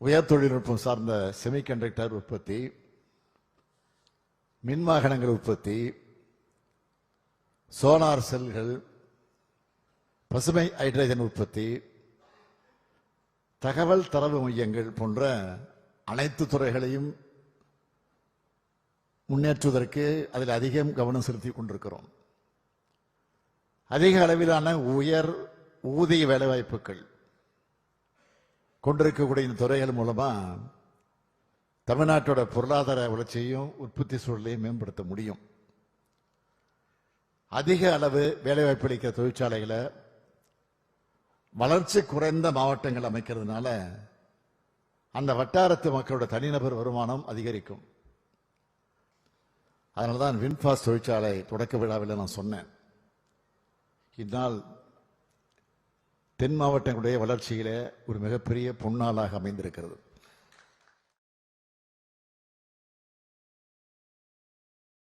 உயர் தொழில்நுட்பம் சார்ந்த செமிகண்டக்டர் உற்பத்தி, மின்வாகனங்கள் உற்பத்தி, சோலார் செல்கள், பசுமை ஹைட்ரஜன் உற்பத்தி, தகவல் தரவு மையங்கள் போன்ற அனைத்து துறைகளையும் முன்னேற்றுவதற்கு அதில் அதிகம் கவனம் செலுத்திக் கொண்டிருக்கிறோம். அதிக அளவிலான உயர் ஊதிய வேலைவாய்ப்புகள் கொண்டிருக்கக்கூடிய இந்த துறைகள் மூலமா தமிழ்நாட்டோட பொருளாதார வளர்ச்சியையும் உற்பத்தி சூழலையும் மேம்படுத்த முடியும். அதிக அளவு வேலைவாய்ப்பு அளிக்கிற தொழிற்சாலைகளை வளர்ச்சி குறைந்த மாவட்டங்கள் அமைக்கிறதுனால அந்த வட்டாரத்து மக்களோட தனிநபர் வருமானம் அதிகரிக்கும். அதனால்தான் வின்ஃபாஸ்ட் தொழிற்சாலை தொடக்க விழாவில் நான் சொன்னேன், இந்நாள் தென் மாவட்டங்களுடைய வளர்ச்சியிலே ஒரு மிகப்பெரிய பொன்னாளாக அமைந்திருக்கிறது.